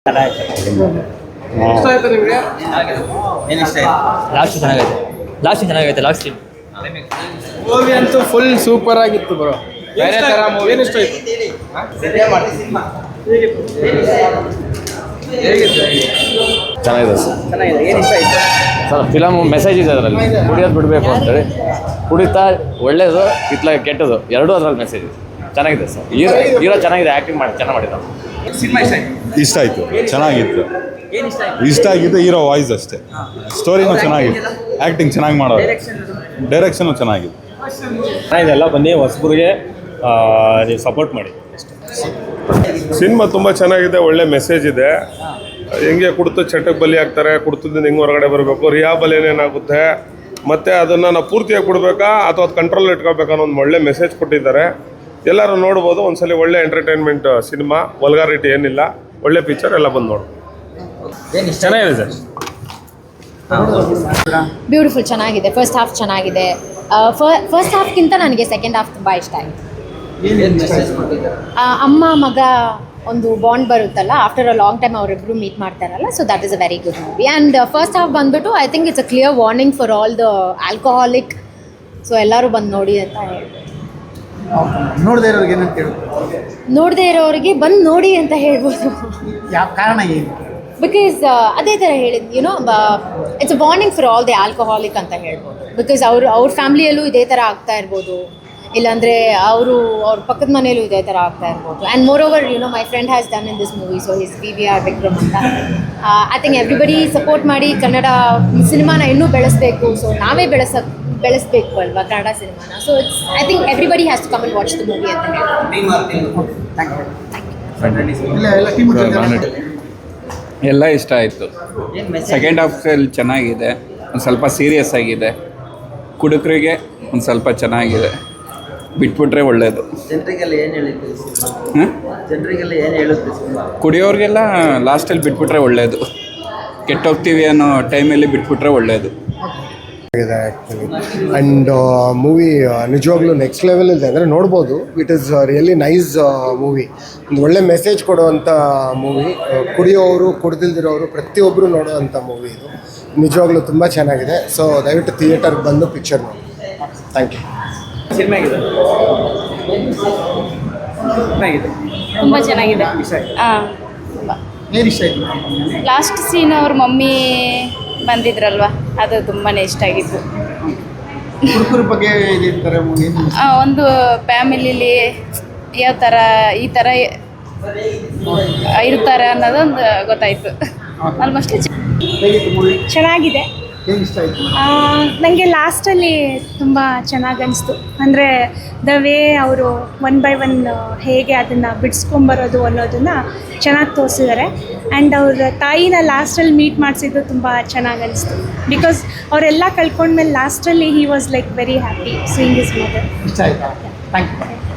ಇಷ್ಟ ಆಯ್ತು ನಿಮಗೆ? ಏನು ಇಷ್ಟ ಆಯ್ತು? ಲಾಸ್ಟ್ ಚೆನ್ನಾಗೈತೆ ಲಾಸ್ಟ್ ಸೀನ್. ಮೂವಿ ಅಂತೂ ಫುಲ್ ಸೂಪರ್ ಆಗಿತ್ತು ಬ್ರೋ. ಬೇರೆ ತರ ಮೂವಿ. ಏನು ಇಷ್ಟ ಆಯ್ತು? ಚೆನ್ನಾಗಿದೆ ಸರ್. ಚೆನ್ನಾಗಿದೆ. ಏನು ಇಷ್ಟ ಆಯ್ತು? ಸರ್ ಫಿಲಮ್ ಮೆಸೇಜ್ ಇದೆ ಅದರಲ್ಲಿ, ಕುಡಿಯೋದು ಬಿಡಬೇಕು ಅಂತೇಳಿ. ಕುಡಿತಾ ಒಳ್ಳೇದು ಇತ್ಲಾಗ ಕೆಟ್ಟದು ಎರಡೂ ಅದರಲ್ಲಿ ಮೆಸೇಜ್ ಇದೆ. ಚೆನ್ನಾಗಿದೆ ಸರ್. ಹೀರೋ ಚೆನ್ನಾಗಿದೆ, ಆ್ಯಕ್ಟಿಂಗ್ ಚೆನ್ನಾಗಿ ಮಾಡಿದ್ದಾರೆ. ಸಿನಿಮಾ ಇಷ್ಟ ಆಯ್ತು? ಇಷ್ಟ ಆಯಿತು, ಚೆನ್ನಾಗಿತ್ತು. ಏನು ಇಷ್ಟ ಆಯ್ತು? ಇಷ್ಟ ಆಗಿದ್ದು ಹೀರೋ ವಾಯ್ಸ್ ಅಷ್ಟೇ. ಸ್ಟೋರಿನೂ ಚೆನ್ನಾಗಿತ್ತು, ಆ್ಯಕ್ಟಿಂಗ್ ಚೆನ್ನಾಗಿ ಮಾಡೋರು, ಡೈರೆಕ್ಷನು ಚೆನ್ನಾಗಿತ್ತು. ಚೆನ್ನಾಗಿದೆ. ಎಲ್ಲ ಬನ್ನಿ, ಹೊಸಬ್ರಿಗೆ ನೀವು ಸಪೋರ್ಟ್ ಮಾಡಿ. ಸಿನಿಮಾ ತುಂಬ ಚೆನ್ನಾಗಿದೆ, ಒಳ್ಳೆ ಮೆಸೇಜ್ ಇದೆ. ಹೆಂಗೆ ಕುಡ್ತು ಚಟಕ್ಕೆ ಬಲಿ ಆಗ್ತಾರೆ, ಕುಡ್ತದಿಂದ ಹೆಂಗೆ ಹೊರಗಡೆ ಬರಬೇಕು, ರಿಯಾಬಲ್ ಏನೇನಾಗುತ್ತೆ, ಮತ್ತು ಅದನ್ನು ನಾವು ಪೂರ್ತಿಯಾಗಿ ಕೊಡಬೇಕಾ ಅಥವಾ ಅದು ಕಂಟ್ರೋಲ್ ಇಟ್ಕೋಬೇಕಾ ಅನ್ನೋ ಒಂದು ಒಳ್ಳೆ ಮೆಸೇಜ್ ಕೊಟ್ಟಿದ್ದಾರೆ. ಎಲ್ಲರೂ ನೋಡ್ಬೋದು. ಒಂದ್ಸಲ ಒಳ್ಳೆ ಎಂಟರ್ಟೈನ್ಮೆಂಟ್ ಸಿನಿಮಾ, ವಲ್ಗಾರಿಟಿ ಏನಿಲ್ಲ, ಒಳ್ಳೆ ಪಿಕ್ಚರ್, ಎಲ್ಲ ಬಂದು ನೋಡ್ಬೋದು. ಚೆನ್ನಾಗಿದೆ ಸರ್. ಬ್ಯೂಟಿಫುಲ್, ಚೆನ್ನಾಗಿದೆ. ಫಸ್ಟ್ ಹಾಫ್ ಚೆನ್ನಾಗಿದೆ. ಫಸ್ಟ್ ಹಾಫ್ಗಿಂತ ನನಗೆ ಸೆಕೆಂಡ್ ಹಾಫ್ ತುಂಬ ಇಷ್ಟ ಆಯಿತು. ಅಮ್ಮ ಮಗ ಒಂದು ಬಾಂಡ್ ಬರುತ್ತಲ್ಲ, ಆಫ್ಟರ್ ಅ ಲಾಂಗ್ ಟೈಮ್ ಅವರಿಬ್ಬರು ಮೀಟ್ ಮಾಡ್ತಾರಲ್ಲ, so that is a very good movie. And first half ಬಂದ್ಬಿಟ್ಟು I think it's a clear warning for all the alcoholic. So ಎಲ್ಲರೂ ಬಂದು ನೋಡಿ ಅಂತ ಹೇಳ್ಬೋದು. ನೋಡದೇ ಇರೋರಿಗೆ ಏನಂತ ಹೇಳಿ? ನೋಡದೇ ಇರೋರಿಗೆ ಬಂದು ನೋಡಿ ಅಂತ ಹೇಳ್ಬೋದು. ಯಾವ ಕಾರಣ ಏನು? ಬಿಕಾಸ್ ಅದೇ ಥರ ಹೇಳಿದ್ದು, YONO, it's a warning for all the alcoholic ಅಂತ ಹೇಳ್ಬೋದು. ಬಿಕಾಸ್ ಅವ್ರ ಫ್ಯಾಮ್ಲಿಯಲ್ಲೂ ಇದೇ ಥರ ಆಗ್ತಾ ಇರ್ಬೋದು, ಇಲ್ಲಾಂದರೆ ಅವ್ರ ಪಕ್ಕದ ಮನೆಯಲ್ಲೂ ಇದೇ ಥರ ಆಗ್ತಾ ಇರ್ಬೋದು. And moreover, you know, my friend has done in this movie, so his VVR Vikram ಅಂತ. ಐ ಥಿಂಕ್ ಎವ್ರಿಬಡಿ ಸಪೋರ್ಟ್ ಮಾಡಿ ಕನ್ನಡ ಸಿನಿಮಾನ ಇನ್ನೂ ಬೆಳೆಸಬೇಕು. ಸೊ ನಾವೇ ಬೆಳೆಸಬೇಕು ಅಲ್ವಾ ಕನ್ನಡ ಸಿನಿಮಾನ. So it's, I think everybody has to come and watch the movie ಅಂತ ಹೇಳಿ. ಎಲ್ಲ ಇಷ್ಟ ಆಯಿತು. ಸೆಕೆಂಡ್ ಹಾಫಲ್ಲಿ ಚೆನ್ನಾಗಿದೆ, ಒಂದು ಸ್ವಲ್ಪ ಸೀರಿಯಸ್ ಆಗಿದೆ. ಕುಡುಕರಿಗೆ ಒಂದು ಸ್ವಲ್ಪ ಚೆನ್ನಾಗಿದೆ, ಬಿಟ್ಬಿಟ್ರೆ ಒಳ್ಳೆಯದು. ಜನರಿಗೆಲ್ಲ ಏನು ಹೇಳುತ್ತೆ? ಜನರಿಗೆಲ್ಲ ಏನು ಹೇಳುತ್ತೆ? ಕುಡಿಯೋರಿಗೆಲ್ಲ ಲಾಸ್ಟಲ್ಲಿ ಬಿಟ್ಬಿಟ್ರೆ ಒಳ್ಳೆಯದು. ಕೆಟ್ಟೋಗ್ತೀವಿ ಅನ್ನೋ ಟೈಮಲ್ಲಿ ಬಿಟ್ಬಿಟ್ರೆ ಒಳ್ಳೆಯದು. ಆ್ಯಕ್ಚುಲಿ ಆ್ಯಂಡ್ ಮೂವಿ ನಿಜವಾಗ್ಲೂ ನೆಕ್ಸ್ಟ್ ಲೆವೆಲ್ ಇದೆ. ಅಂದರೆ ನೋಡ್ಬೋದು, it is really nice movie. ಒಂದು ಒಳ್ಳೆ ಮೆಸೇಜ್ ಕೊಡುವಂಥ ಮೂವಿ. ಕುಡಿಯೋರು ಕುಡ್ದಿಲ್ದಿರೋರು ಪ್ರತಿಯೊಬ್ಬರು ನೋಡುವಂಥ ಮೂವಿ ಇದು. ನಿಜವಾಗ್ಲೂ ತುಂಬ ಚೆನ್ನಾಗಿದೆ. ಸೊ ದಯವಿಟ್ಟು ಥಿಯೇಟರ್ಗೆ ಬಂದು ಪಿಕ್ಚರ್ ನೋಡಿ. Thank you. ಸಿನಿಮಾ ಆಗಿದೆ. ತುಂಬ ಚೆನ್ನಾಗಿದೆ. ಹಾಂ, ಏನು ಇಷ್ಟ ಆಯಿತು? ಲಾಸ್ಟ್ ಸೀನ್ ಅವ್ರ ಮಮ್ಮಿ ಬಂದಿದ್ರಲ್ವ, ಅದು ತುಂಬಾ ಇಷ್ಟ ಆಗಿತ್ತು. ಕುರುಕುರು ಬಗ್ಗೆ ಹೇಳ್ತಾರೆ ಮೂವಿ. ಒಂದು ಫ್ಯಾಮಿಲಿಲಿ ಯಾವ ಥರ ಈ ಥರ ಇರ್ತಾರೆ ಅನ್ನೋದೊಂದು ಗೊತ್ತಾಯಿತು. ಆಲ್ಮೋಸ್ಟ್ ಹೇಗಿತ್ತು ಮೂವಿ? ಚೆನ್ನಾಗಿದೆ. ಏನು ಇಷ್ಟ ಆಯಿತು? ನನಗೆ ಲಾಸ್ಟಲ್ಲಿ ತುಂಬ ಚೆನ್ನಾಗಿ ಅನಿಸ್ತು. ಅಂದರೆ ದ ವೇ ಅವರು ಒನ್ ಬೈ ಒನ್ ಹೇಗೆ ಅದನ್ನು ಬಿಡಿಸ್ಕೊಂಬರೋದು ಅನ್ನೋದನ್ನು ಚೆನ್ನಾಗಿ ತೋರಿಸಿದ್ದಾರೆ. ಆ್ಯಂಡ್ ಅವ್ರ ತಾಯಿನ ಲಾಸ್ಟಲ್ಲಿ ಮೀಟ್ ಮಾಡಿಸಿದ್ದು ತುಂಬ ಚೆನ್ನಾಗಿ ಅನಿಸ್ತು. ಬಿಕಾಸ್ ಅವರೆಲ್ಲ ಕಳ್ಕೊಂಡ್ಮೇಲೆ ಲಾಸ್ಟಲ್ಲಿ he was like very happy seeing his mother. ಇಷ್ಟ ಆಯಿತಾ? Thank you.